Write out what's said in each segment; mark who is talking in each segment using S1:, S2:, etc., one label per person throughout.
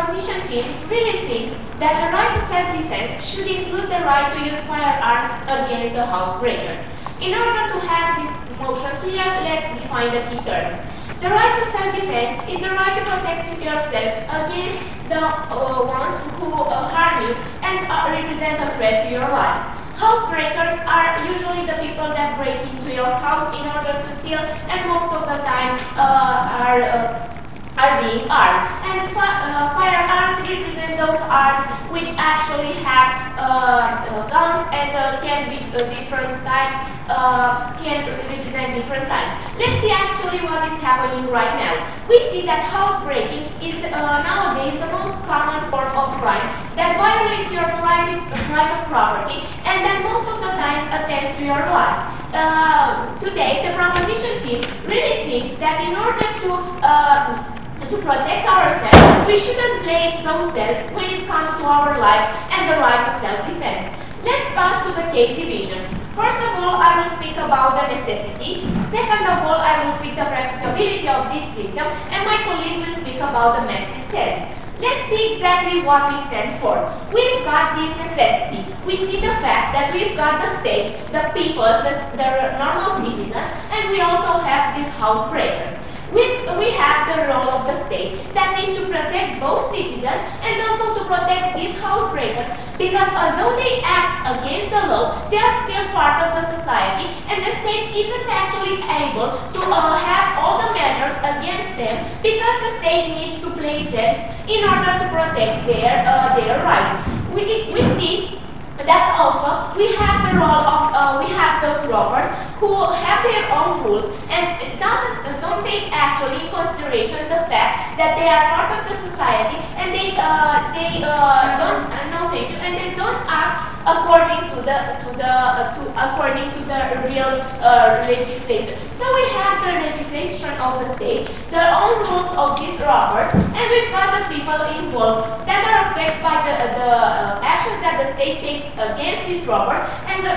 S1: proposition team really thinks that the right to self-defense should include the right to use firearms against the housebreakers. In order to have this motion clear, let's define the key terms. The right to self-defense is the right to protect yourself against the ones who harm you and represent a threat to your life. Housebreakers are usually the people that break into your house in order to steal, and most of the time are being armed. And firearms represent those arms which actually have guns and can be different types, can represent different types. Let's see actually what is happening right now. We see that housebreaking is nowadays the most common form of crime that violates your private property and that most of the times attempts to your life. Today, the proposition team really thinks that in order to protect ourselves, we shouldn't play it so safe when it comes to our lives and the right to self-defense. Let's pass to the case division. First of all, I will speak about the necessity. Second of all, I will speak the practicability of this system, and my colleague will speak about the message sent. Let's see exactly what we stand for. We've got this necessity. We see the fact that we've got the state, the people, the normal citizens, and we also have these housebreakers. We have the role of the state that is to protect both citizens and also to protect these housebreakers, because although they act against the law, they are still part of the society, and the state isn't actually able to have all the measures against them, because the state needs to play safe in order to protect their rights. We see that also we have the role of we have those robbers who have their own rules and don't take actually in consideration the fact that they are part of the society and they don't act according to the real legislation. So we have the legislation of the state, the own rules of these robbers, and we've got the people involved that are affected by the actions that the state takes against these robbers and the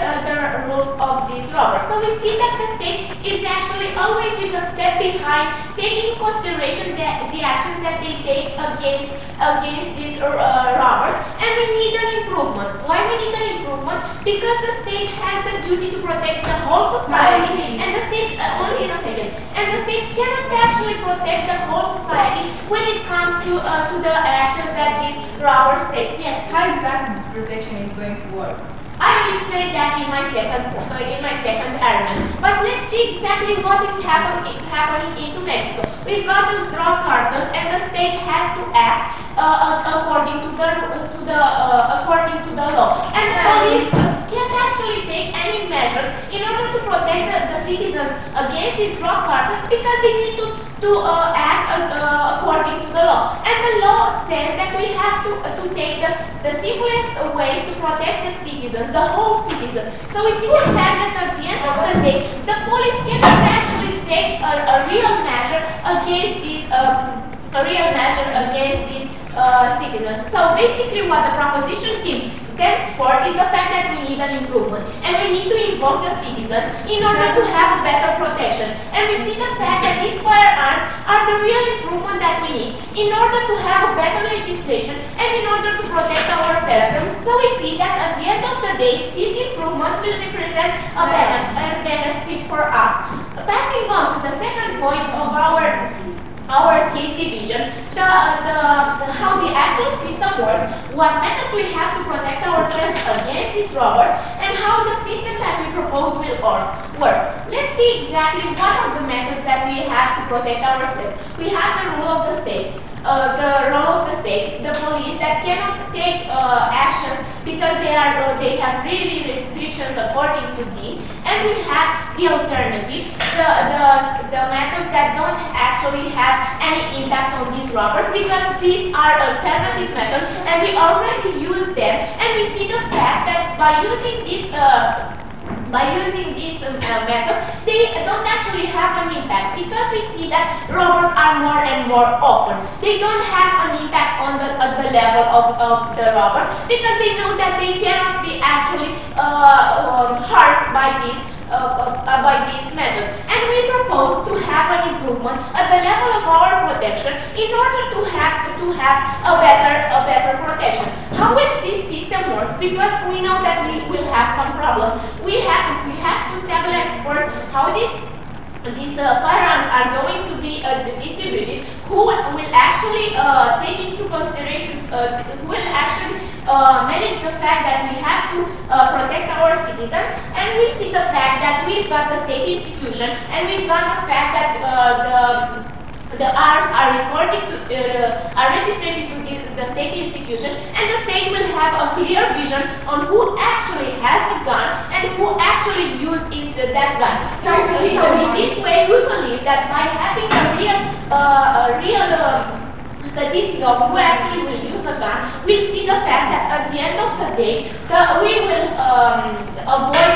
S1: rules of these robbers. So we see that the state is actually always with a step behind, taking into consideration the actions that they take against these robbers, and we need an improvement. Why we need an improvement? Because the state has the duty to protect the whole society, and the state only in a second, and the state cannot actually protect the whole society when it comes to the actions that these robbers take. Yes.
S2: How exactly this protection is going to work?
S1: I will explain that in my second argument. But let's see exactly what is happening into Mexico. We've got those drug cartels, and the state has to act according to the law. And the police can't actually take any measures in order to protect the citizens against these drug cartels, because they need to act according to the law. And the law says that we have to take the simplest ways to protect the citizens, the whole citizen. So we see the fact that at the end of the day, the police cannot actually take a real measure against these citizens. So basically what the proposition team stands for is the fact that we need an improvement, and we need to involve the citizens in order to have better protection. And we see the fact that these firearms are the real improvement that we need in order to have a better legislation and in order to protect ourselves. So we see that at the end of the day, this improvement will represent a benefit for us. Passing on to the second point of our case division, how the actual system works, what methods we have to protect ourselves against these robbers, and how the system that we propose will work. Let's see exactly what are the methods that we have to protect ourselves. We have the role of the state. The police that cannot take actions because they have really restrictions according to this, and we have the alternatives, the methods that don't actually have any impact on these robbers, because these are alternative methods and we already use them, and we see the fact that by using these methods, they don't actually have an impact, because we see that robbers are more and more often. They don't have an impact at the level of the robbers, because they know that they cannot be actually hurt by this method. And we propose to have an an improvement at the level of our protection in order to have a better protection. How is this system works? Because we know that we will have some problems. We have to stabilize first how these firearms are going to be distributed, who will actually take into consideration, who will actually manage the fact that we have to protect our citizens, and we see the fact that we've got the state institution, and we've got the fact that the arms are recorded to, are registered to the state institution, and the state will have a clear vision on who actually has a gun and who actually uses that gun. So in this way, we believe that by having a real statistic of who actually will use a gun, we see the fact that at the end of the day, we will avoid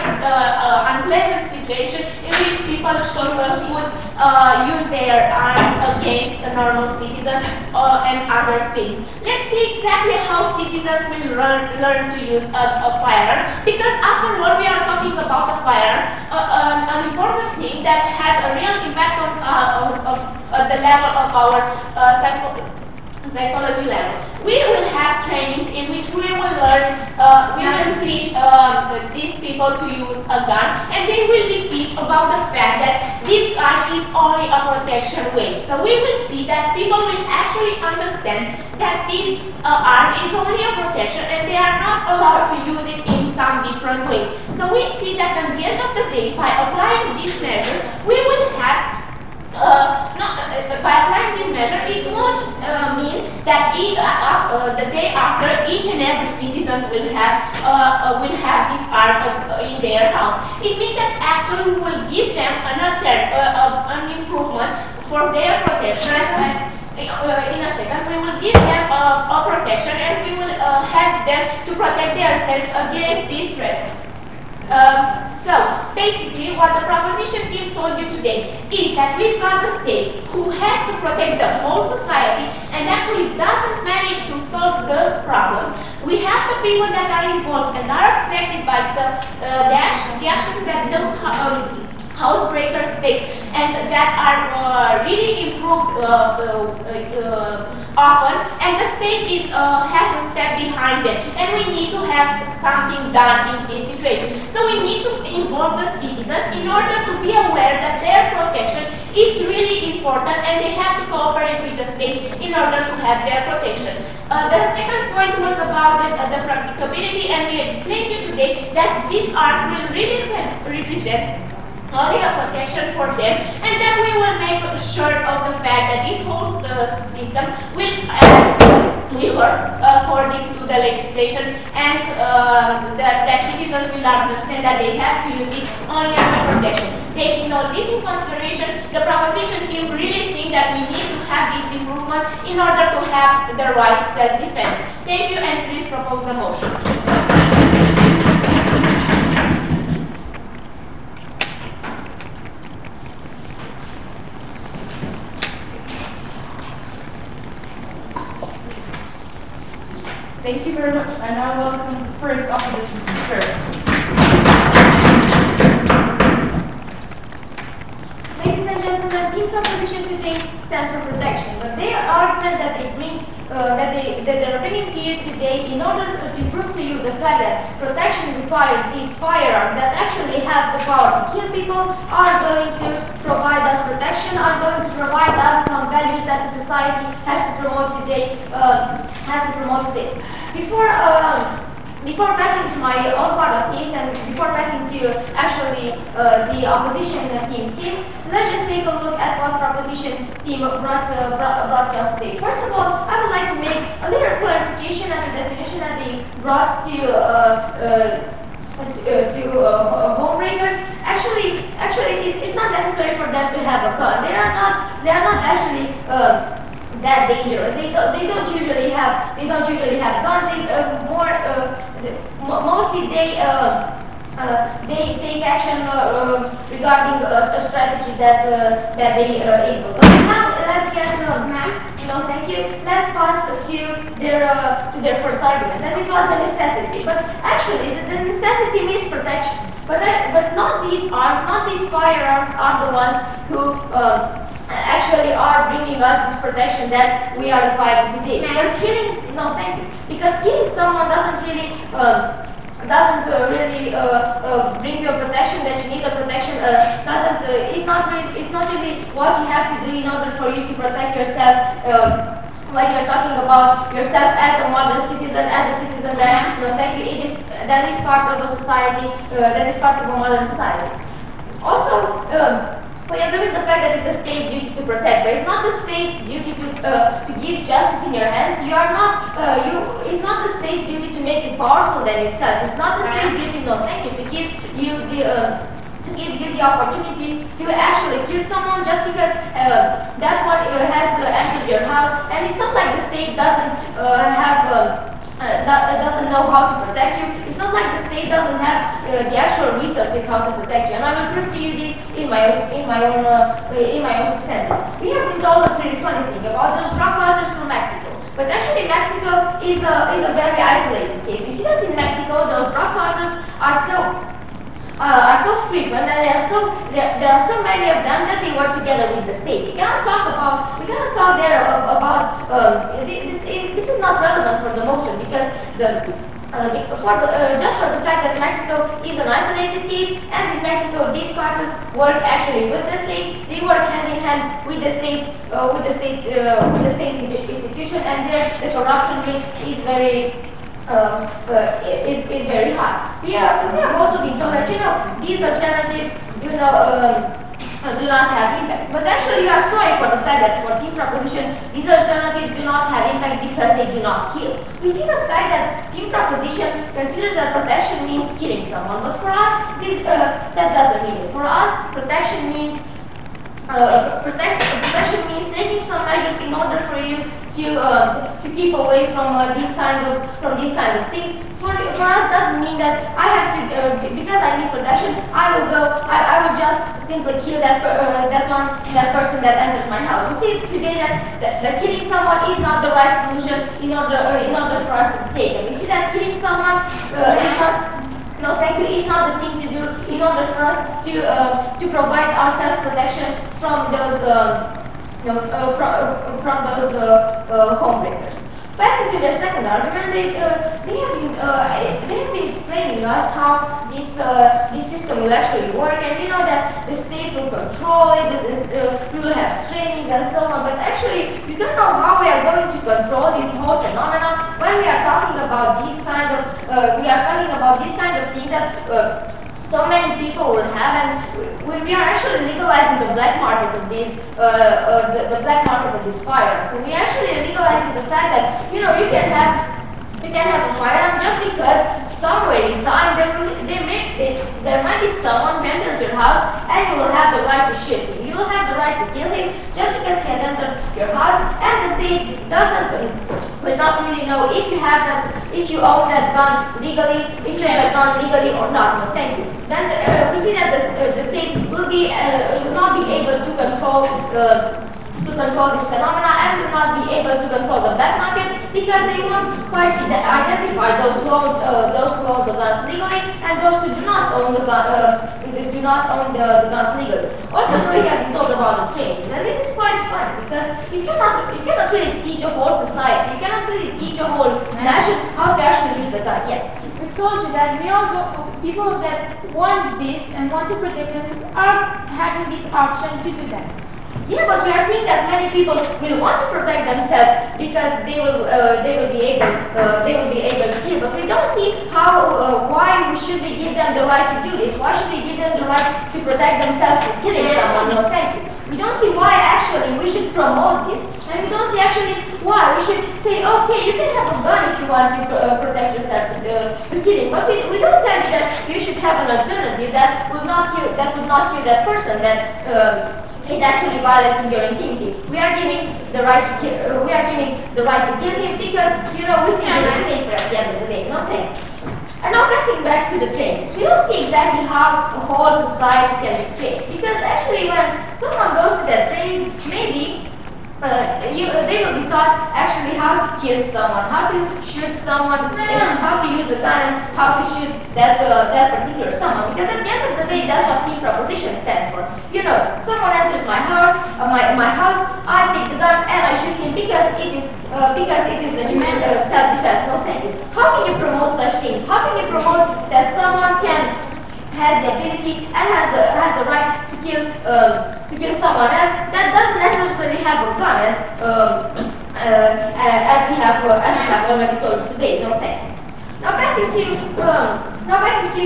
S1: unpleasant situation in which people would use their arms against normal citizens and other things. Let's see exactly how citizens will learn to use a firearm, because after all, we are talking about a firearm, an important thing that has a real impact on the level of our psychology level. We will have trainings in which we will learn, we will teach these people to use a gun, and they will be teach about the fact that this gun is only a protection way. So we will see that people will actually understand that this arm is only a protection, and they are not allowed to use it in some different ways. So we see that at the end of the day, by applying this measure, we will have by applying this measure, it won't mean that the day after each and every citizen will have this arm in their house. It means that actually we will give them an improvement for their protection. In a second, we will give them a protection, and we will help them to protect themselves against these threats. So basically what the proposition team told you today is that we've got the state who has to protect the whole society and actually doesn't manage to solve those problems. We have the people that are involved and are affected by the actions that those housebreakers take, and that are really improved often, and the state has a step behind them, and we need to have something done in this situation. So we need to involve the citizens in order to be aware that their protection is really important, and they have to cooperate with the state in order to have their protection. The second point was about the practicability, and we explained to you today that this art will really represent only a protection for them, and then we will make sure of the fact that this whole system will work according to the legislation, and that citizens will understand that they have to use it only as a protection. Taking all this in consideration, the proposition team really think that we need to have this improvement in order to have the right self-defense. Thank you, and please propose the motion.
S3: Thank you very much. I now welcome the first opposition speaker.
S4: Ladies and gentlemen, team proposition today stands for protection, but their argument that they bring, that they're bringing to you today, in order to prove to you the fact that protection requires these firearms that actually have the power to kill people, are going to provide us protection, are going to provide us some values that the society has to promote today. Before passing to my own part of this, and before passing to actually the opposition team's case, let's just take a look at what proposition team brought to us today. First of all, I would like to make a little clarification at the definition that they brought to homebreakers. Actually, it's not necessary for them to have a gun. They are not actually that dangerous. They don't usually have guns. Mostly they take action regarding a strategy that they implement. But now let's get no, thank you. Let's pass to their first argument, and it was the necessity. But actually, the necessity means protection. But not these arms, not these firearms are the ones who actually are bringing us this protection that we are requiring today. Because killing, no, thank you. Because killing someone doesn't really bring you a protection that you need. A protection it's not really what you have to do in order for you to protect yourself. When you're talking about yourself as a modern citizen, that thank you, that is part of a society, that is part of a modern society. Also, we agree with the fact that it's a state duty to protect, but it's not the state's duty to give justice in your hands. You are not it's not the state's duty to make you powerful than itself. It's not the state's duty, no thank you, to give you the opportunity to actually kill someone just because that one has entered your house. And it's not like the state doesn't doesn't know how to protect you. It's not like the state doesn't have the actual resources how to protect you. And I will prove to you this in my own standard. We have been told a pretty funny thing about those drug hunters from Mexico. But actually, Mexico is a very isolated case. We see that in Mexico, those drug hunters are so frequent, and there are so many of them that they work together with the state. We cannot talk there about this is not relevant for the motion, because just for the fact that Mexico is an isolated case, and in Mexico these cartels work actually with the state. They work hand in hand with the state's institution, and there the corruption rate is very is very high. We have also been told that these alternatives do not have impact. But actually, we are sorry for the fact that for team proposition, these alternatives do not have impact because they do not kill. We see the fact that team proposition considers that protection means killing someone, but for us, that doesn't mean it. For us, protection means protection means taking some measures in order for you to keep away from these kind of things. For us, doesn't mean that I have to because I need protection. I will just simply kill that person that enters my house. We see today that killing someone is not the right solution in order for us to take it. We see that killing someone is not. No, thank you. It's not the thing to do in order for us to provide our self-protection from those homebreakers. Passing to their second argument, they have been explaining us how this system will actually work, and we know that the state will control it, we will have trainings and so on. But actually, we don't know how we are going to control this whole phenomenon when we are talking about these kind of things that so many people will have, and we are actually legalizing the black market of these the black market of these firearms. And we are actually legalizing the fact that you can have a firearm just because somewhere in time there might be someone who enters your house and you will have the right to shoot him. You will have the right to kill him just because he has entered your house, and the state will not really know if you own that gun legally, if you have that gun legally or not. No, thank you. Then we see that the state will not be able to control this phenomena, and will not be able to control the black market because they won't quite identify those who own the guns legally and those who do not own the guns legally. Also, we have been told about the training, and it is quite fun because you cannot really teach a whole society, you cannot really teach a whole nation how to actually use a gun. Yes.
S5: We've told you that people that want this and want to protect themselves are having this option to do that.
S4: Yeah, but we are seeing that many people will want to protect themselves because they will be able to kill. But we don't see why we should give them the right to do this. Why should we give them the right to protect themselves from killing someone? No, thank you. We don't see why actually we should promote this, and we don't see actually why we should say, okay, you can have a gun if you want to protect yourself to killing. But we don't tell you that you should have an alternative that would not kill that person that is actually violating your intimity. We are giving the right to kill. We are giving the right to kill him because we think it is safer at the end of the day. No saying. And now passing back to the trainings, we don't see exactly how the whole society can be trained, because actually when someone goes to that training, maybe they will be taught actually how to kill someone, how to shoot someone, how to use a gun, and how to shoot that particular someone. Because at the end of the day, that's what team proposition stands for. You know, someone enters my house, I take the gun and I shoot him because it is legitimate self-defense. No, thank you. How can you promote such things? How can you promote that someone has the ability and has the right to kill someone else that doesn't necessarily have a gun, as we have already told you today. No, thank you. Now passing to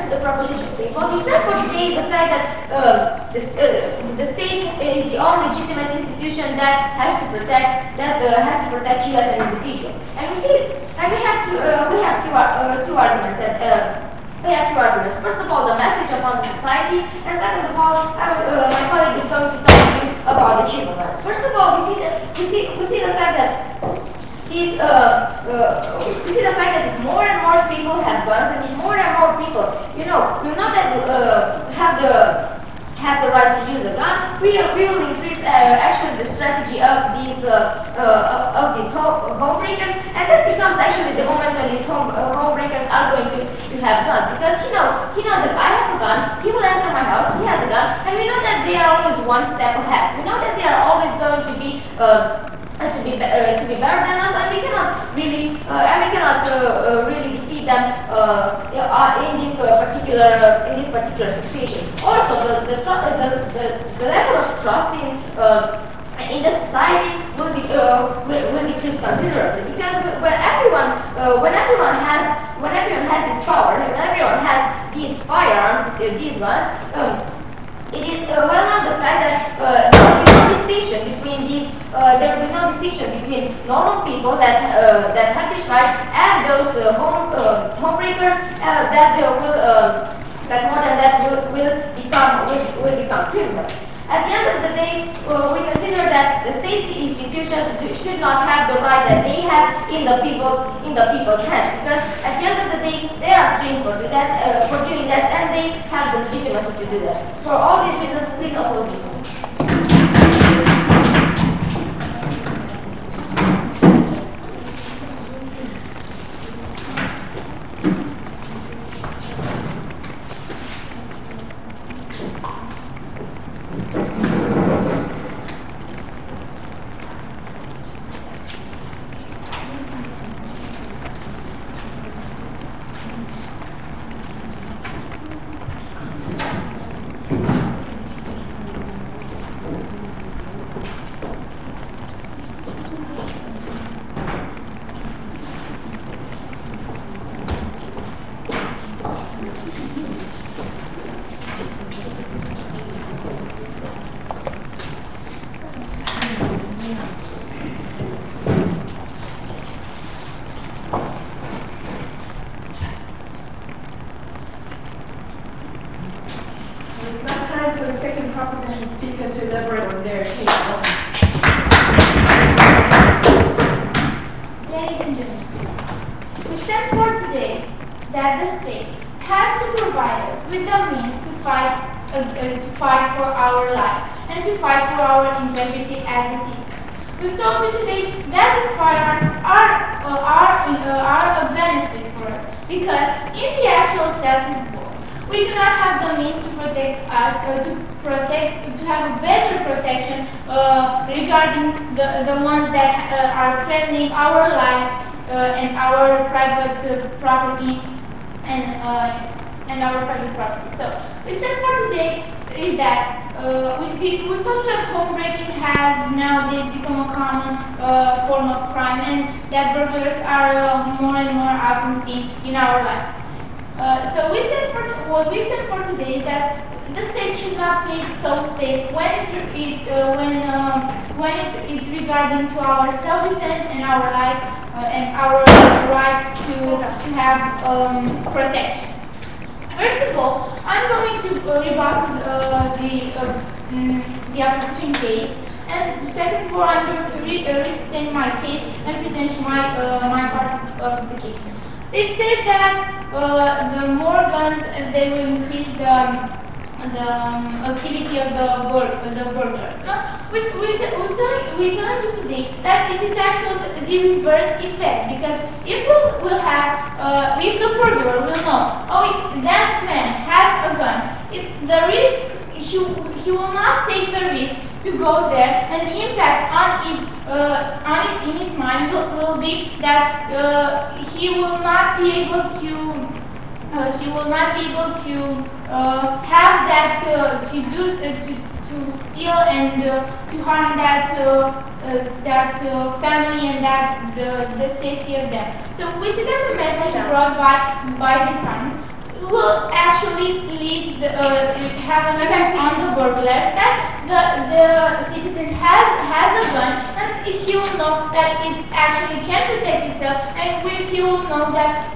S4: the proposition, please. What we said for today is the fact that the state is the only legitimate institution that has to protect you as an individual. And we have two arguments. We have two arguments. First of all, the message upon the society, and second of all, my colleague is going to talk to you about the human rights. First of all, we see the fact that if more and more people have guns, and if more and more people, will not have the right to use a gun, we will increase actually the strategy of these home breakers, and that becomes actually the moment when these home breakers are going to have guns, because he knows that I have a gun, he will enter my house, he has a gun, and we know that they are always one step ahead. We know that they are always going to be better than us, and we cannot really defeat them in this particular situation. Also, the level of trust in the society will decrease considerably, because when everyone has this power, when everyone has these firearms, these guns. It is well known the fact that there will be no distinction between normal people that have these rights and those home breakers that more than that will become criminals. At the end of the day, we consider that the state's institutions should not have the right that they have in the people's hands, because at the end of the day, they are trained for doing that, and they have the legitimacy to do that. For all these reasons, please oppose the motion.
S5: We've told you today that these firearms are a benefit for us, because in the actual status quo, we do not have the means to protect us, to have a better protection regarding the ones that are threatening our lives and our private property and our private property. So, we said for today is that we've told you that home breaking has nowadays become a common form of crime, and that burglars are more and more often seen in our lives. So what we said for today is that the state should not play so safe when it is regarding to our self-defense and our life and our right to have protection. First of all, I'm going to rebut the opposition case, and the second of all, I'm going to restate my case and present you my part of the case. They said that the more guns, they will increase the activity of the burglars. We're telling you today that it is actually the reverse effect, because if if the burglar will know, oh, that man has a gun, the risk, he will not take the risk to go there, and the impact on it in his mind will be that he will not be able to have that to steal and to harm that family and that the safety of them. So we see that the message brought by these songs will actually have an effect on the burglars, that the citizen has a gun, and he will know that it actually can protect itself, and he will know that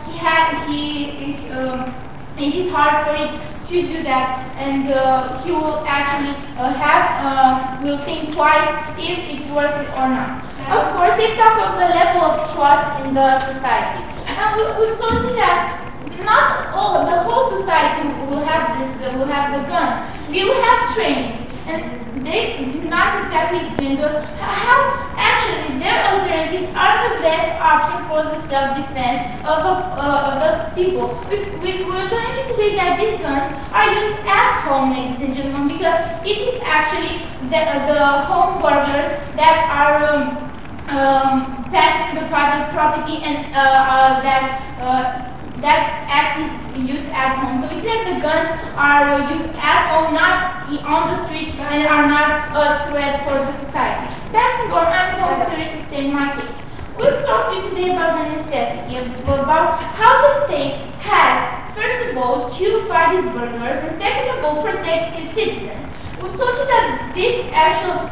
S5: it is hard for it to do that, and he will actually will think twice if it's worth it or not. Of course, they talk of the level of trust in the society, and we've told you that not all, the whole society will have the gun. We will have training, and they do not exactly explain to us how actually their alternatives are the best option for the self-defense of the people. We're telling you today that these guns are used at home, ladies and gentlemen, because it is actually the home burglars that are passing the private property, and that act is used at home. So we see that the guns are used at home, not on the street, and are not a threat for the society. Passing on, I'm going to sustain my case. We've talked to you today about the necessity, about how the state has, first of all, to fight these burglars, and second of all, protect its citizens. We've told you that these actual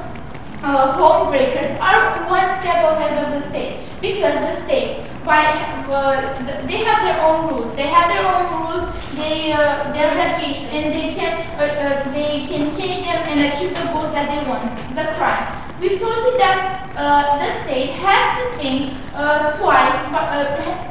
S5: home breakers are one step ahead of the state, because the state, they have their own rules. They have their own rules. They have changed, and they can change them and achieve the goals that they want. The crime. We've told you that the state has to think twice,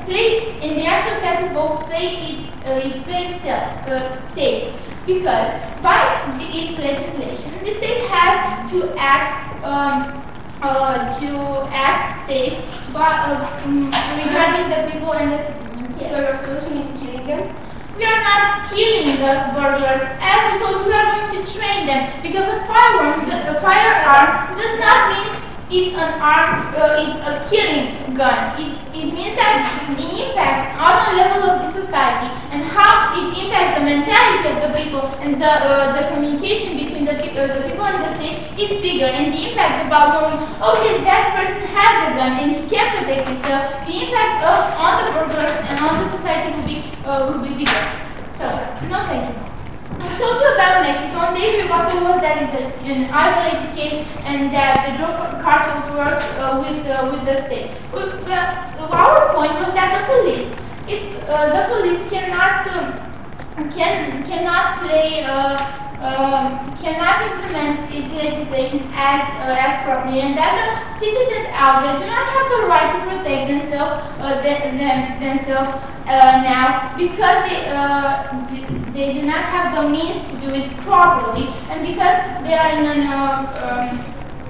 S5: play in the actual status quo, play itself safe, because by its legislation, the state has to act safe regarding the people and the citizens. Yes.
S4: So your solution is killing them?
S5: We are not killing the burglars. As we told you, we are going to train them, because a firearm does not mean it's an arm, it's a killing gun. It means that the impact on the level of the society and how it impacts the mentality of the people and the communication between the people and the state is bigger, and the impact about knowing, okay, that person has a gun and he can protect himself, the impact on the burglar and on the society will be bigger. So, no thank you. I told you about Mexico, and the rebuttal was that it's an isolated case and that the drug cartels work with the state. Our point was that the police cannot implement its legislation as properly, and that the citizens out there do not have the right to protect themselves now, because they do not have the means to do it properly, and because they are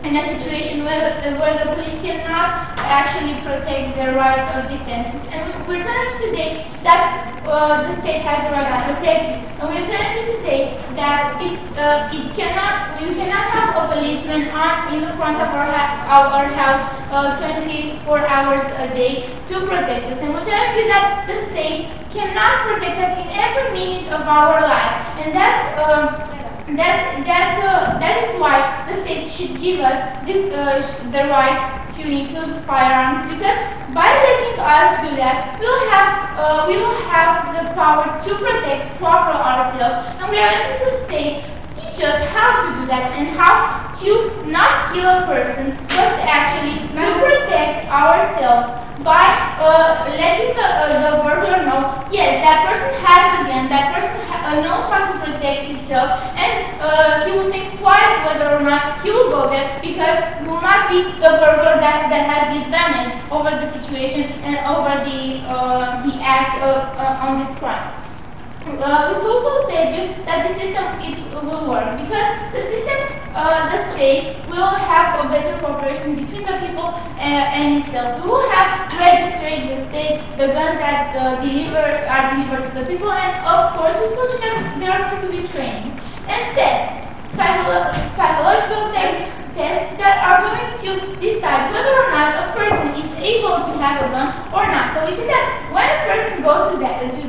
S5: in a situation where the police cannot actually protect their right of defense. And we're telling you today that the state has the right to protect you. And we're telling you today that we cannot have a policeman in the front of our house 24 hours a day to protect us. And we're telling you that the state cannot protect us in every minute of our life. And that is why the state should give us the right to include firearms, because by letting us do that, we will have the power to protect properly ourselves, and we are letting the state teach us how to do that and how to not kill a person, but actually to protect ourselves by letting the burglar know, yes, that person has a gun, that person knows how to protect itself, and he will think twice whether or not he will go there, because it will not be the burglar that has the advantage over the situation and over the act on this crime. it also said you that the system it will work because the system, the state will have a better cooperation between the people and itself. We will have registered the state, the guns that are delivered to the people, and of course we told you that there are going to be trainings and tests, psychological tests that are going to decide whether or not a person is able to have a gun or not. So we see that when a person goes to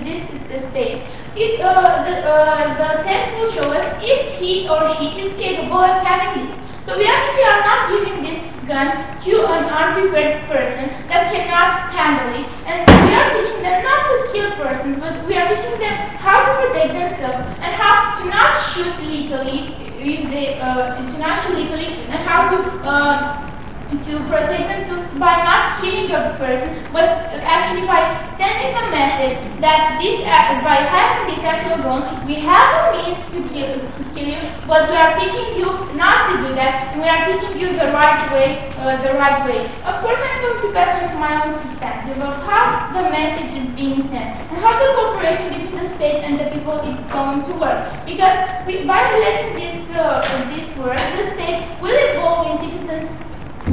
S5: this state, the test will show us if he or she is capable of having this. So we actually are not giving this gun to an unprepared person that cannot handle it, and we are teaching them not to kill persons, but we are teaching them how to protect themselves and how to not shoot lethally and how to protect themselves by not killing a person, but actually by sending a message that by having this actual gun, we have a means to kill you, but we are teaching you not to do that, and we are teaching you the right way. Of course, I'm going to pass on to my own perspective of how the message is being sent and how the cooperation between the state and the people is going to work. Because by letting this work, the state will evolve in citizens.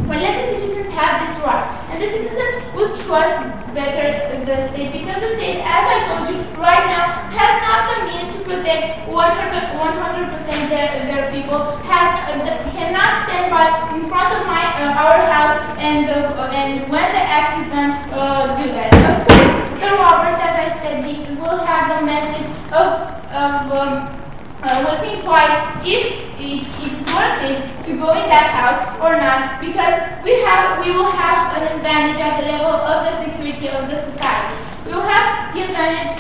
S5: But let the citizens have this right, and the citizens will trust better the state, because the state, as I told you, right now has not the means to protect 100% their people, cannot stand by in front of our house and when the act is done, do that. Of course, the robbers, as I said, they will have the message of we'll think twice if it's worth it to go in that house or not, because we will have an advantage at the level of the security of the society. We will have the advantage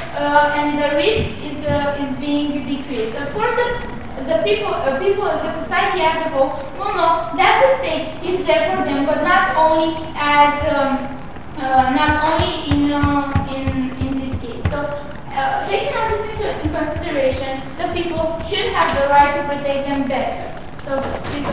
S5: and the risk is being decreased. Of course, the people of the society as a whole will know that the state is there for them, but not only in this case. So taking all this into consideration, the people should have the right to protect them better. So please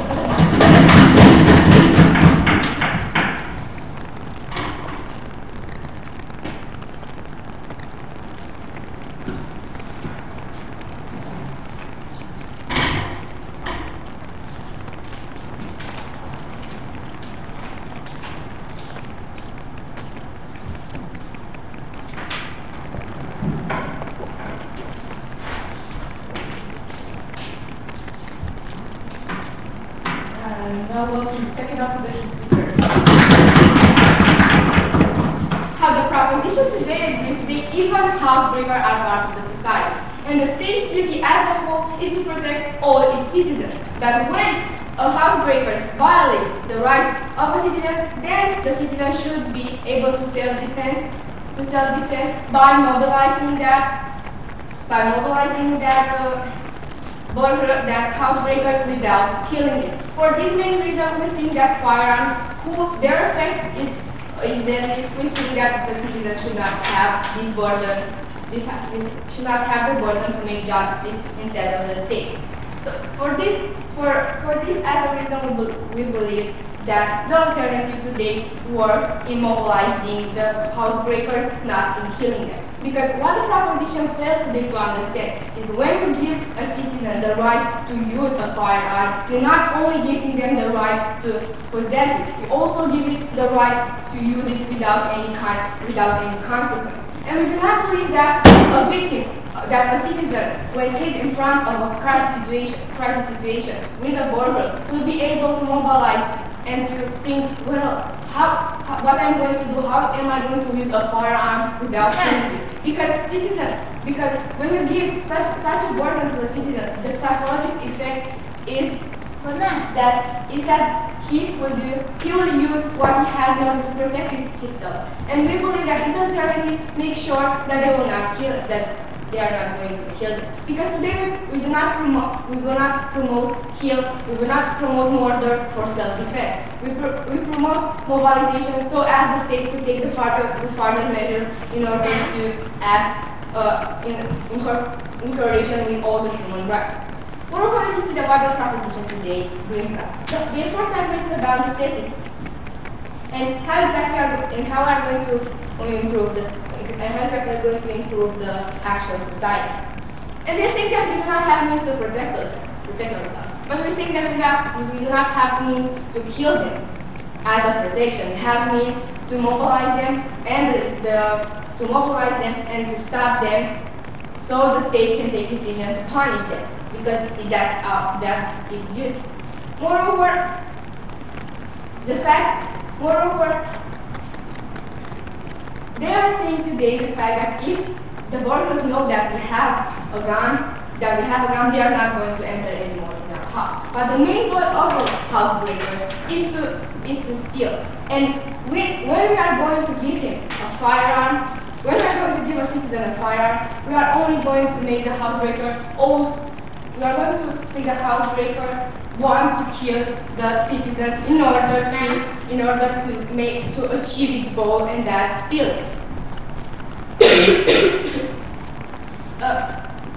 S3: Now welcome the second opposition speaker.
S2: How the proposition today agrees that even housebreakers are part of the society, and the state's duty as a whole is to protect all its citizens. That when a housebreaker violates the rights of a citizen, then the citizen should be able to self-defense by mobilizing that housebreaker without killing it. For this main reason, we think that firearms, their effect is deadly. We think that the citizen should not have this burden. This should not have the burden to make justice instead of the state. So for this as a reason, we believe that the alternative today work in mobilizing the housebreakers, not in killing them. Because what the proposition fails today to understand is when we give a citizen the right to use a firearm, we're not only giving them the right to possess it, we also give it the right to use it without any consequence. And we do not believe that a victim, that a citizen, when he's in front of a crisis situation with a burglar, will be able to mobilize and to think, well, what I'm going to do, how am I going to use a firearm without killing it? Because when you give such a burden to a citizen, the psychological effect is that he will use what he has in order to protect himself. And we believe that his alternative makes sure that they will not kill, that they are not going to kill them. Because today we will not promote murder for self-defense. We promote mobilization so as the state could take the further measures in order to act in coordination with all the human rights. What we're going to see what the proposition today brings us. The first argument is about necessity, and how exactly are going to improve this, and how exactly are going to improve the actual society. And they're saying that we do not have means to protect ourselves. But we're saying that we do not have means to kill them as a protection. We have means to mobilize them and to stop them, so the state can take decision to punish them, because that is used. Moreover, they are saying today the fact that if the workers know that we have a gun, they are not going to enter anymore in our house. But the main goal of a housebreaker is to steal. And when we are going to give him a firearm, when we are going to give a citizen a firearm, we are only going to make the housebreaker want to kill the citizens in order to achieve its goal, and that's stealing.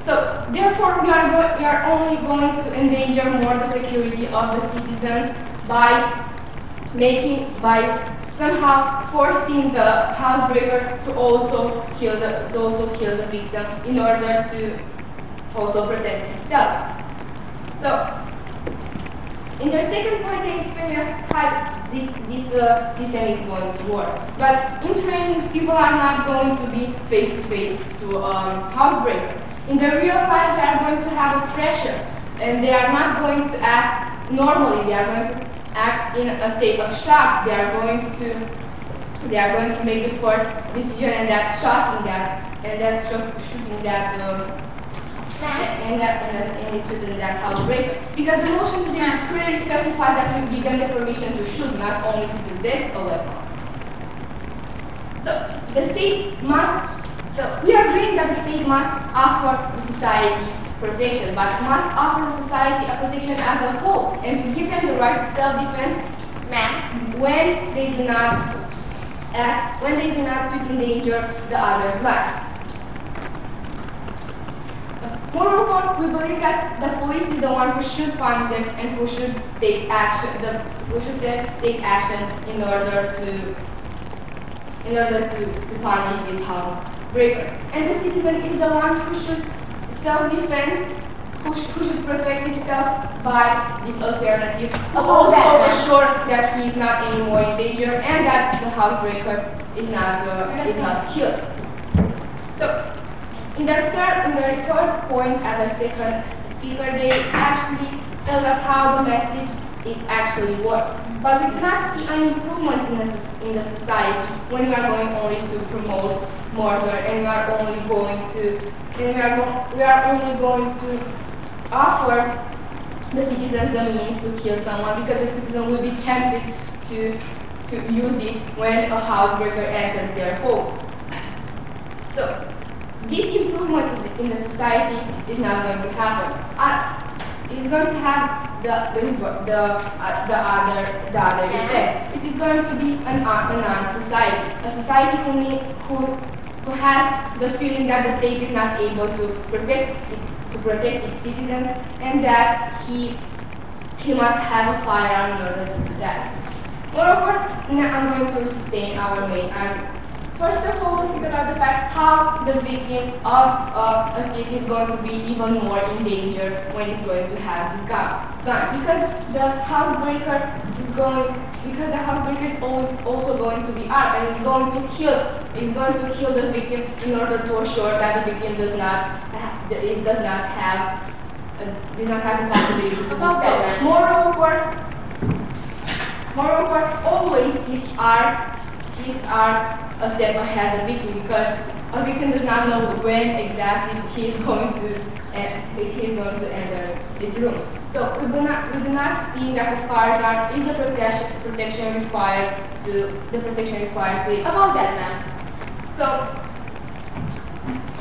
S2: So therefore, we are only going to endanger more the security of the citizens by somehow forcing the housebreaker to also kill the victim in order to also protect himself. So in their second point, they explain us how this system is going to work. But in trainings, people are not going to be face-to-face to a housebreaker. In the real life, they are going to have a pressure, and they are not going to act normally. They are going to act in a state of shock. They are going to make the first decision, and that's shooting that housebreaker. Because the motion today clearly specifies that we give them the permission to shoot, not only to possess a weapon. So the state must. So we are agreeing that the state must offer the society protection, but must offer the society a protection as a whole, and to give them the right to self-defense when they do not put in danger the other's life. Moreover, we believe that the police is the one who should punish them and who should take action. In order to punish these housebreakers. And the citizen is the one who should self-defense, who should protect himself by these alternatives, also assure that he is not anymore in danger and that the housebreaker is not killed. So, in the third point, as a second speaker, they actually tell us how the message actually works. But we cannot see an improvement in the society when we are going only to promote murder, and we are only going to offer the citizens the means to kill someone, because the citizen will be tempted to use it when a housebreaker enters their home. So this improvement in the society is not going to happen. It's going to have the other effect, which is going to be an armed society, a society who has the feeling that the state is not able to protect its citizens, and that he must have a firearm in order to do that. Moreover, now I'm going to sustain our main argument. First of all, we'll speak about the fact how the victim of a thief is going to be even more in danger when he's going to have his gun. Because the housebreaker is also going to be armed, and is going to kill the victim in order to assure that the victim does not have the possibility to do so. Moreover, always thieves are a step ahead of the victim, because a victim does not know when exactly he is going to enter his room. So we do not think that the firearm is the protection required to it. About that, ma'am. So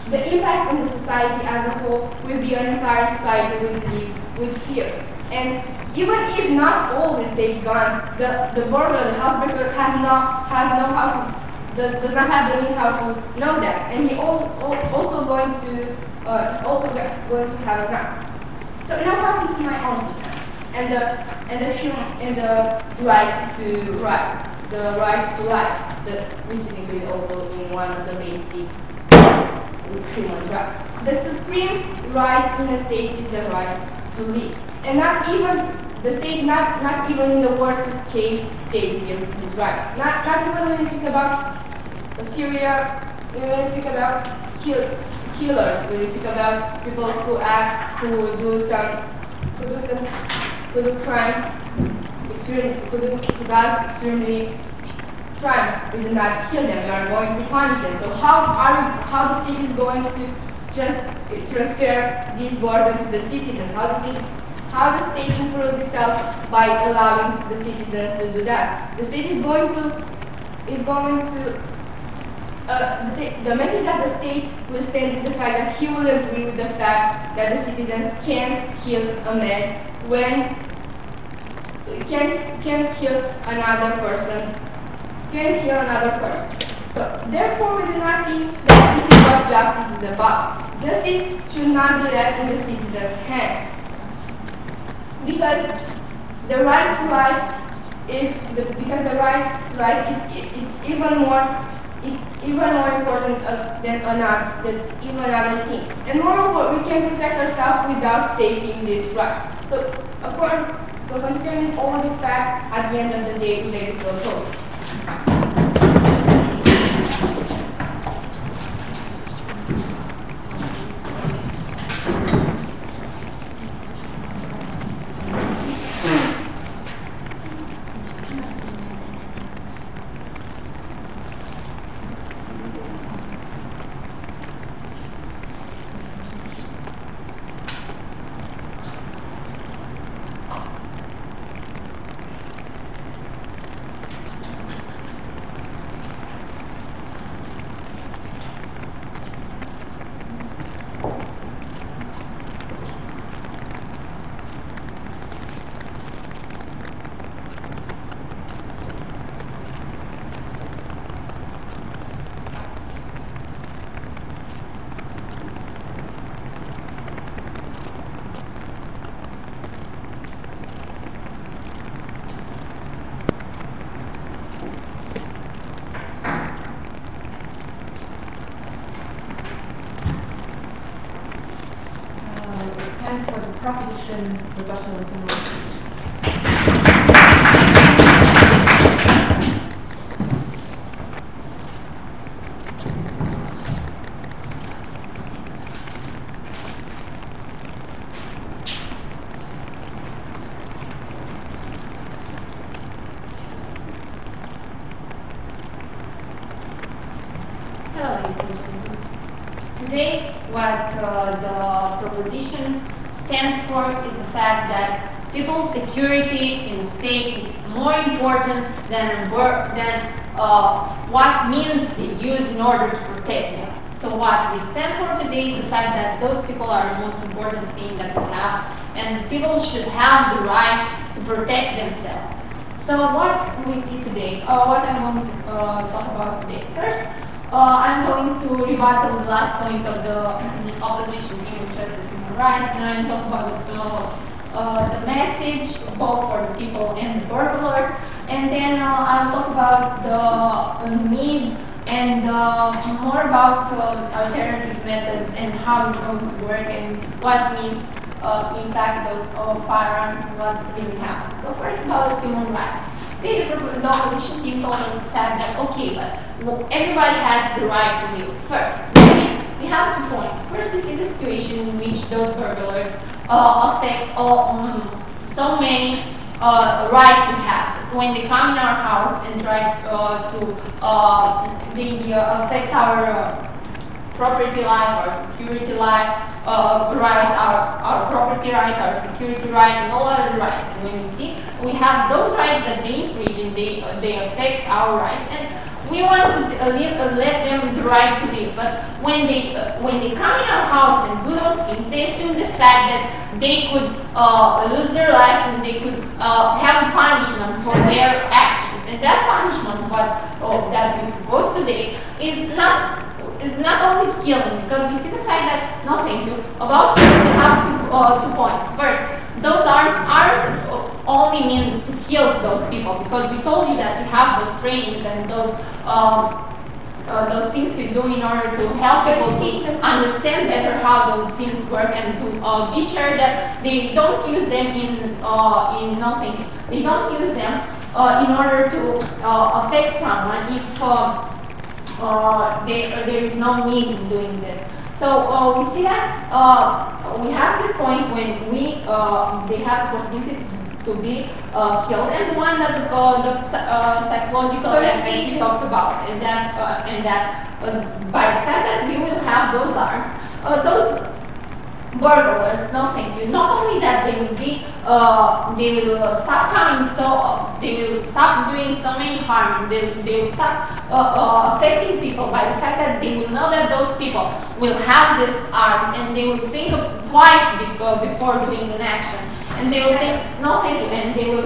S2: the impact on the society as a whole will be an entire society with fears. And even if not all will take guns, the burglar, the housebreaker does not have the means how to know that, and he also going to have a gun. So now passing to my own system and the right to life, which is included also in one of the basic human rights. The supreme right in a state is the right to live. And not even the state, not even in the worst case, takes this right. Not even when we speak about Syria, when we speak about killers, when we speak about people who act, who do crimes, who does extremely crimes. We do not kill them. We are going to punish them. So how the state is going to just transfer this burden to the citizens? How the state improves itself by allowing the citizens to do that? The state is going to the message that the state will send is the fact that he will agree with the fact that the citizens can kill a man when can kill another person. So therefore, we do not think that this is what justice is about. Justice should not be left in the citizens' hands, because the right to life is even more important than another thing. And moreover, we can protect ourselves without taking this right. So considering all these facts, at the end of the day, we make it to oppose.
S3: It's time for the proposition, rebuttal, and summary.
S1: Hello, ladies and gentlemen. Today, what the proposition stands for is the fact that people's security in the state is more important than what means they use in order to protect them. So what we stand for today is the fact that those people are the most important thing that we have, and people should have the right to protect themselves. So what we see today, what I'm going to talk about today. First, I'm going to rebuttal the last point of the opposition in interest of human rights, and I'm talk about the message both for the people and the burglars, and then I'll talk about the need and more about alternative methods and how it's going to work and what means in fact those firearms, what really happens. So first about human rights. The opposition team told us the fact that, okay, but everybody has the right to live. First, we have 2 points. First, we see the situation in which those burglars affect so many rights we have. When they come in our house and try they affect our property life, our security life, rights, our property right, our security right, and all other rights. And when we see, we have those rights that they infringe and they affect our rights, and we want to let them the right to live. But when they come in our house and do those things, they assume the fact that they could lose their lives and they could have a punishment for their actions. And that punishment, that we propose today, is not only killing, because we see the fact that, no thank you, about killing we have 2 points. First, those arms aren't only meant to kill those people, because we told you that we have those trainings and those
S2: those things we do in order to help people to understand better how those things work and to be sure that they don't use them in nothing. They don't use them in order to affect someone if there is no need in doing this. So we see that we have this point when they have the possibility to be killed, and the one that the psychological effect we talked about, and that by the fact that we will have those arms, those burglars, no thank you. Not only that, they will stop coming, so they will stop doing so many harm. They will stop affecting people by the fact that they will know that those people will have these arms, and they will think twice before doing an action. And they will think, no thank you, and they will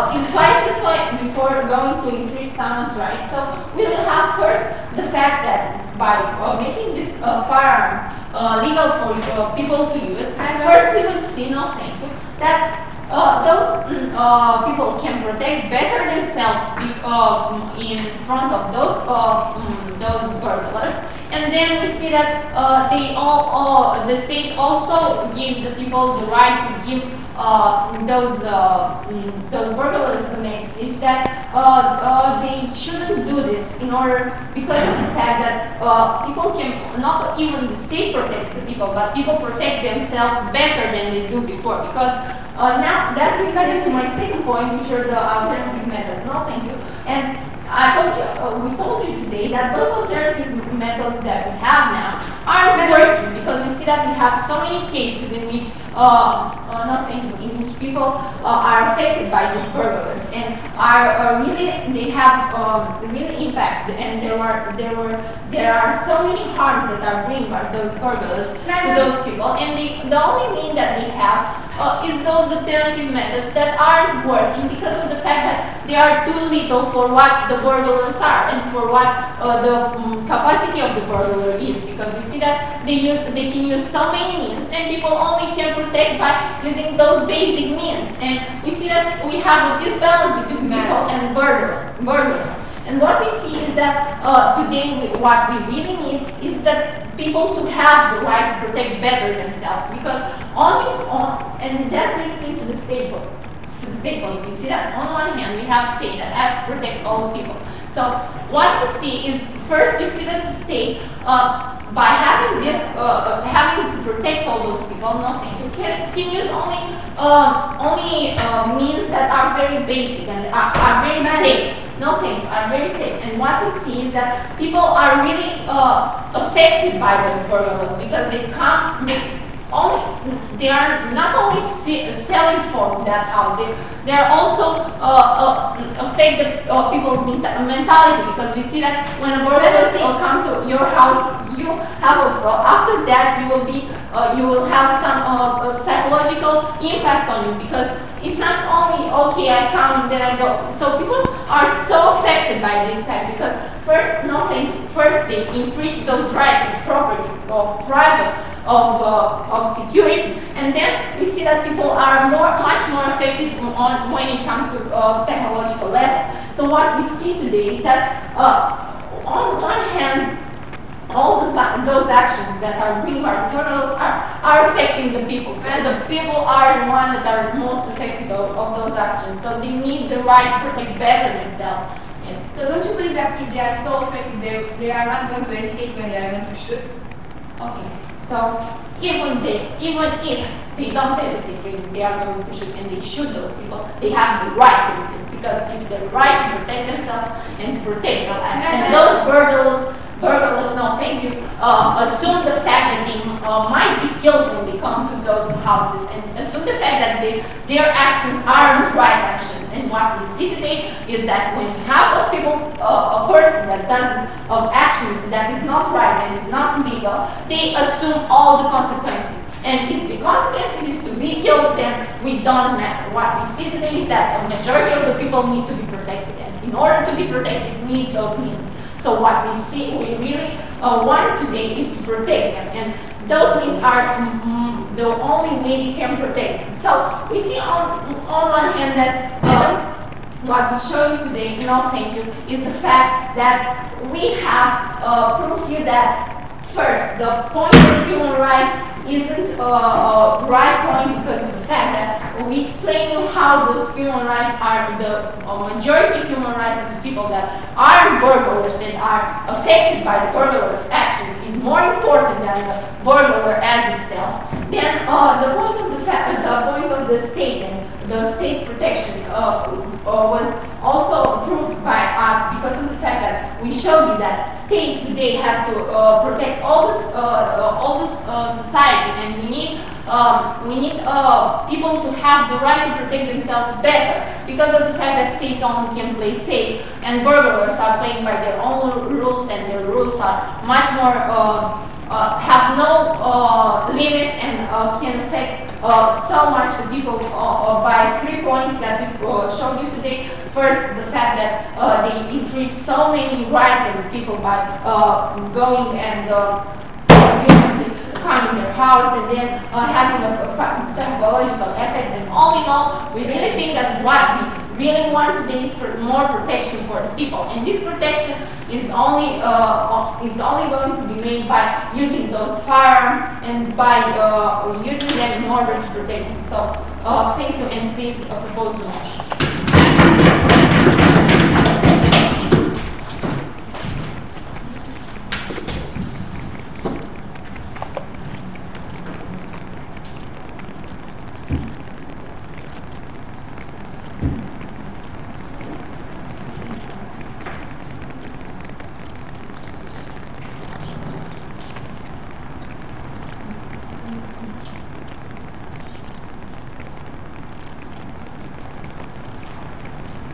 S2: think twice before going to infringe someone's rights. So we will have first the fact that by making these firearms legal for people to use, first we will see, no thank you, that those people can protect better themselves in front of those burglars. And then we see that the state also gives the people the right to give those burglars the message that they shouldn't do this because of the fact that people can, not even the state protects the people, but people protect themselves better than they do before. Because now that brings me to my second point, which are the alternative methods. No, thank you. And we told you today that those alternative methods that we have now aren't working, because we see that we have so many cases in which in which people are affected by these burglars and they have really impact, and there are so many harms that are bring by those burglars to those people, and the only mean that they have is those alternative methods that aren't working because of the fact that they are too little for what the burglars are and for what the capacity of the burglar is, because we see that they can use so many means, and people only can protect by using those basic means. And we see that we have a disbalance between people and burglars. And what we see is that today what we really need is that people to have the right to protect better themselves, because and that's linking to the state point. We see that on one hand we have state that has to protect all the people. So what we see is, first we see that the state by having this having to protect all those people, nothing. You can use only means that are very basic and are very safe. Nothing, are very safe. And what we see is that people are really affected by those burglars, because they are not only selling for that house, they are also affect the people's mentality, because we see that when a burglar will come to your house, you have after that you will have some psychological impact on you, because it's not only okay I come and then I go. So people are so affected by this fact, because first they infringe those rights of property, of private, of security, and then we see that people are much more affected when it comes to psychological level. So what we see today is that on one hand, all those actions that are being by the criminals are affecting the people. So the people are the ones that are most affected of those actions. So they need the right to protect better themselves. Yes.
S4: So don't you believe that if they are so affected, they are not going to hesitate when they are going to shoot?
S2: Okay. So even if they don't hesitate when they are going to shoot and they shoot those people, they have the right to do this, because it's their right to protect themselves and to protect their lives. And those burglars, no thank you, assume the fact that they might be killed when they come to those houses, and assume the fact that their actions aren't right actions. And what we see today is that when you have a person that does action that is not right and is not legal, they assume all the consequences. And if the consequences is to be killed, then we don't matter. What we see today is that the majority of the people need to be protected, and in order to be protected, we need those means. So what we really want today is to protect them, and those means are the only way they can protect them. So we see on one hand that what we show you today, no thank you, is the fact that we have proved you that first, the point of human rights isn't a right point because of the fact that we explain you how those human rights are the majority human rights of the people that are burglars and are affected by the burglar's action is more important than the burglar as itself. Then the point of the state and the state protection was also approved by us because of the fact that we showed you that state today has to protect all this society, and we need people to have the right to protect themselves better because of the fact that states only can play safe and burglars are playing by their own rules, and their rules are much more have no limit and can affect so much the people by 3 points that we showed you today. First, the fact that they infringe so many rights of the people by going and basically coming their house and then having a psychological effect. And all in all, we really think that what we really want today is more protection for the people, and this protection is only going to be made by using those firearms and by using them in order to protect them. So thank you, and please propose the motion.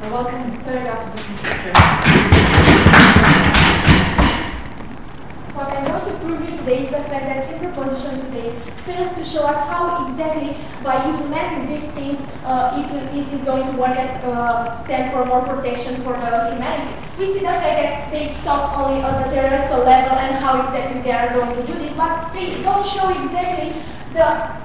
S3: I welcome the third opposition speaker.
S4: What I want to prove you today is the fact that team proposition today fails to show us how exactly by implementing these things it is going to work and stand for more protection for the humanity. We see the fact that they talk only on the theoretical level and how exactly they are going to do this, but they don't show exactly the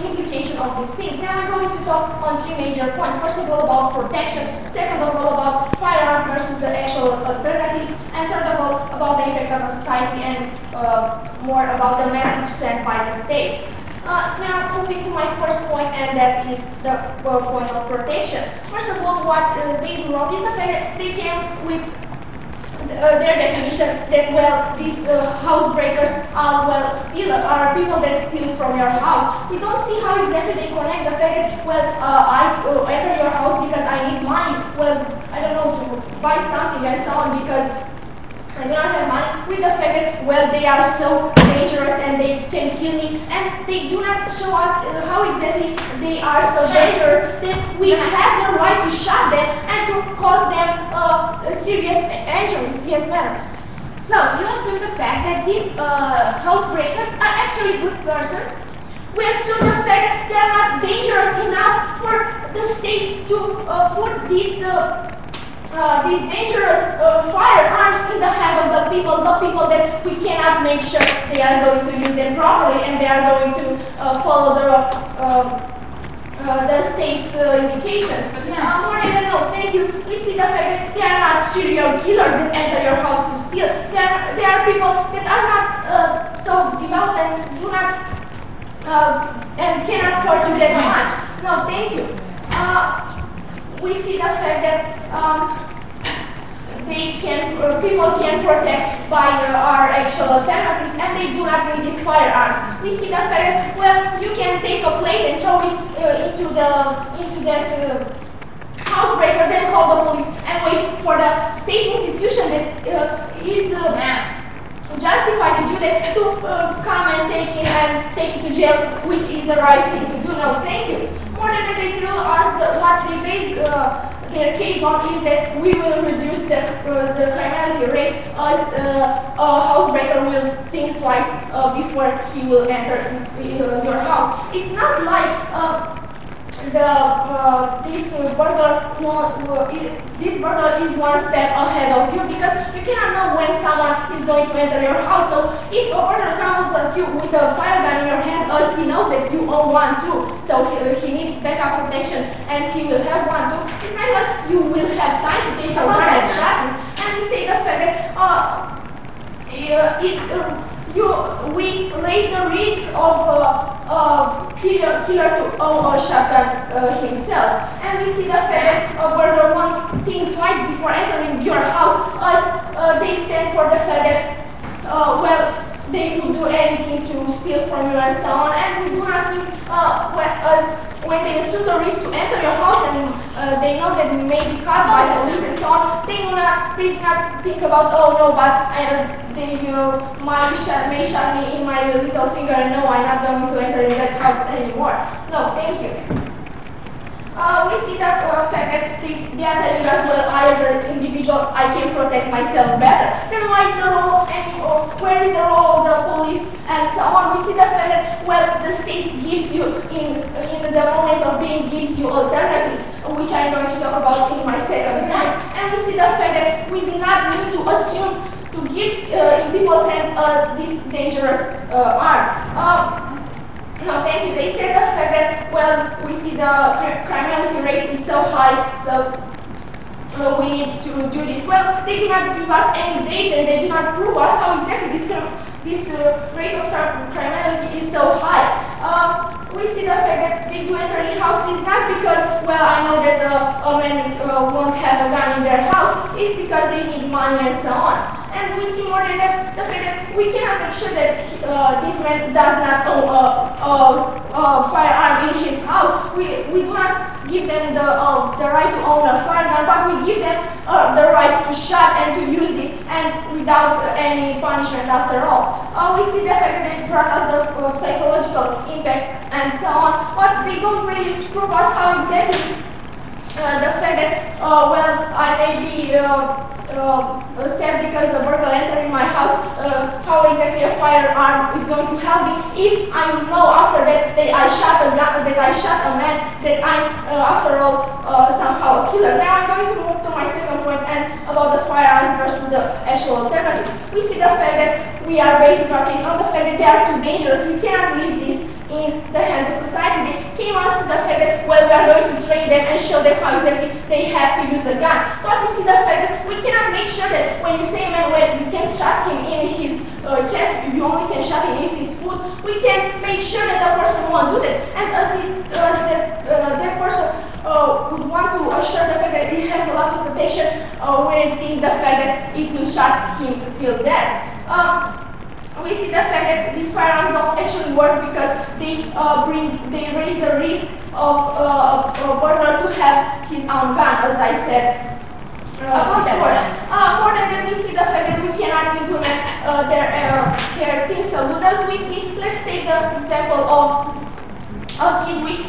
S4: implication of these things. Now I'm going to talk on 3 major points. First of all, about protection. Second of all, about firearms versus the actual alternatives. And third of all, about the impact on the society and more about the message sent by the state. Now moving to my first point, and that is the point of protection. First of all, what they do wrong is the fact that they came with their definition that, well, these housebreakers are, well, are people that steal from your house. We don't see how exactly they connect the fact that, well, I enter your house because I need money, well, I don't know, to buy something and so on because I do not have money, with the fact that, well, they are so dangerous and they can kill me, and they do not show us how exactly they are so dangerous that we have the right to shot them and to cause them serious injuries. Yes, madam.
S5: So, you assume the fact that these housebreakers are actually good persons. We assume the fact that they are not dangerous enough for the state to put these dangerous firearms in the hand of the people that we cannot make sure they are going to use them properly and they are going to follow the state's indications. More than no, thank you. We see the fact that they are not serial killers that enter your house to steal. They are people that are not so developed and do not and cannot hurt you that much. No, thank you. We see the fact that people can protect by our actual alternatives, and they do not need these firearms. We see the fact that, well, you can take a plate and throw it into that housebreaker, then call the police and wait for the state institution that is justified to do that to come and take it to jail, which is the right thing to do. No, thank you. More than that, they tell us that what they base their case on is that we will reduce the criminality rate as a housebreaker will think twice before he will enter your house. It's not like this burglar is one step ahead of you, because you cannot know when someone is going to enter your house. So if a burglar comes at you with a fire gun in your hand, as he knows that you own one too, so he needs backup protection and he will have one too. It's not like you will
S4: we raise the risk of killer to own a shotgun himself. And we see the fact that a burglar won't think twice before entering your house, as they stand for the fact that, well, they would do anything to steal from you and so on. And we do not think, when they assume the risk to enter your house and they know that they may be caught by police and so on, they do not think about, oh no, but they may shot me in my little finger and no, I'm not going to enter in that house anymore. No, thank you. We see the fact that they are telling us, well, I as an individual, I can protect myself better. Then why is the role and where is the role of the police and so on? We see the fact that, well, the state gives you, in the moment of being, gives you alternatives, which I'm going to talk about in my second point. And we see the fact that we do not need to assume to give in people's hands this dangerous arm. No, thank you. They said the fact that, well, we see the criminality rate is so high, so we need to do this. Well, they do not give us any dates and they do not prove us how exactly this rate of criminality is so high. We see the fact that they do enter in houses not because, well, I know that a man won't have a gun in their house. It's because they need money and so on. And we see more than that, the fact that we cannot make sure that this man does not own a firearm in his house. We do not give them the right to own a firearm, but we give them the right to shoot and to use it, and without any punishment after all. We see the fact that they brought us the psychological impact and so on, but they don't really prove us how exactly the fact that, well, I may be sad because a burglar entered in my house, how exactly a firearm is going to help me if I will know after that I shot a gun, that I shot a man, that I'm, after all, somehow a killer. Now I'm going to move to my second point and about the firearms versus the actual alternatives. We see the fact that we are basing our case on the fact that they are too dangerous. We cannot leave this in the hands of society. They came us to the fact that, well, we are going to train them and show them how exactly they have to use a gun. But we see the fact that we cannot make sure that when you say a man, well, you can shot him in his chest, you only can shot him in his foot, we can make sure that the person won't do that. And that person would want to assure the fact that it has a lot of protection when think the fact that it will shot him till death. We see the fact that these firearms don't actually work because they raise the risk of a burglar to have his own gun, as I said before. More than that, we see the fact that we cannot implement their things so good as we see. Let's take the example of a kid which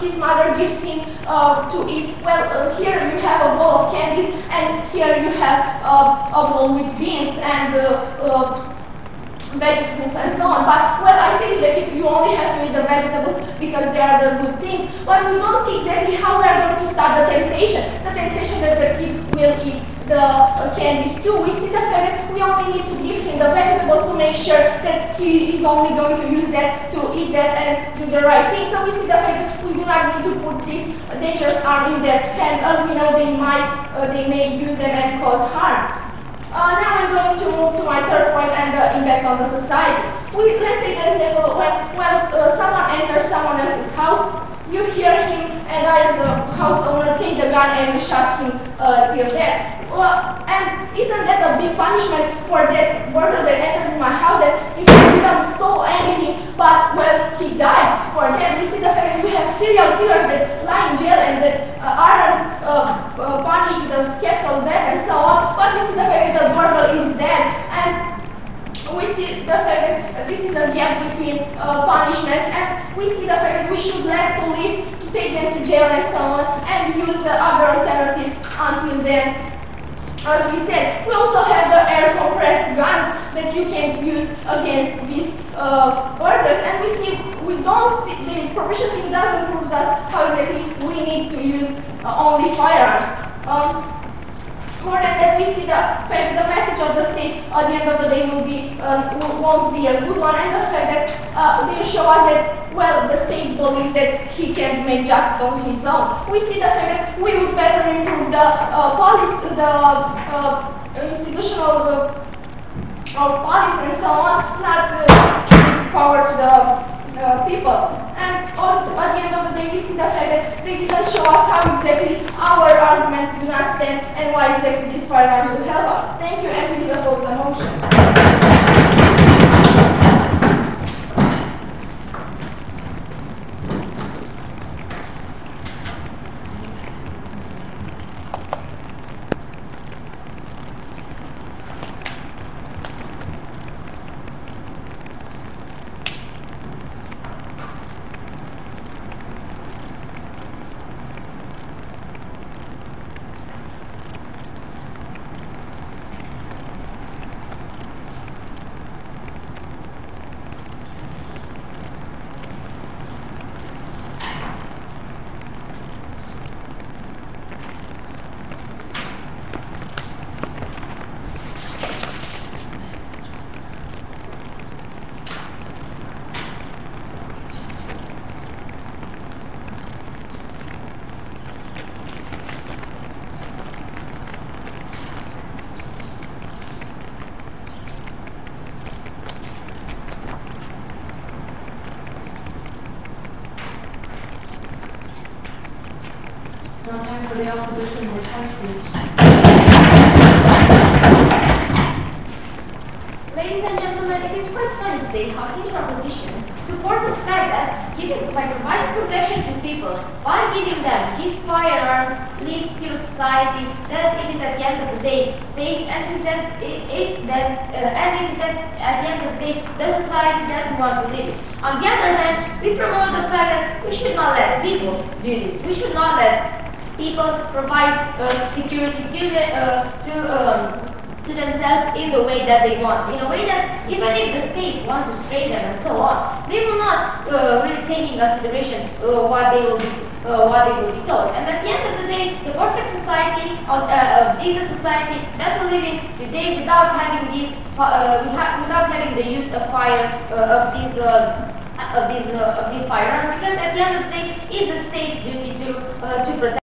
S4: his mother gives him to eat. Well, here you have a bowl of candies, and here you have a bowl with beans and vegetables and so on. But, well, I say to the kid, you only have to eat the vegetables because they are the good things. But we don't see exactly how we are going to stop the temptation that the kid will eat the candies too. We see the fact that we only need to give him the vegetables to make sure that he is only going to use that to eat that and do the right thing. So we see the fact that we do not need to put this dangerous arm in their hands, as we know they may use them and cause harm. Now I'm going to move to my third point and the impact on the society. Let's take an example when someone enters someone else's house, you hear him and I as the house owner take the gun and shot him till death. And isn't that a big punishment for that burglar that entered in my house, that in fact he didn't stole anything, but, well, he died for that? We see the fact that we have serial killers that lie in jail and that aren't punished with a capital death and so on, but we see the fact that the burglar is dead. And we see the fact that this is a gap between punishments, and we see the fact that we should let police to take them to jail and so on, and use the other alternatives until then. As we said, we also have the air compressed guns that you can use against these burglars, and we don't see, the professional team doesn't prove us how exactly we need to use only firearms. More than that, we see the fact that the message of the state at the end of the day won't be a good one, and the fact that they show us that, well, the state believes that he can make justice on his own. We see the fact that we would better improve the institutional
S5: of police and so on, not give power to the people. And also, at the end of the day, we see the fact that they didn't show us how exactly our arguments do not stand and why exactly these firearms will help us. Thank you, and please oppose the motion.
S6: Now time for the opposition or high speech.
S4: Ladies and gentlemen, it is quite funny today how teacher opposition supports the fact that by providing protection to people, by giving them these firearms, leads to a society that it is at the end of the day safe, and it is at the end of the day the society that we want to live in. On the other hand, we promote the fact that we should not let people do this. We should not let people provide security to themselves in the way that they want, in a way that even if the state wants to trade them and so on, they will not really take in consideration what they will be told. And at the end of the day, the perfect society is the society that we live in today without having without having the use of fire of these firearms, because at the end of the day, it's the state's duty to protect.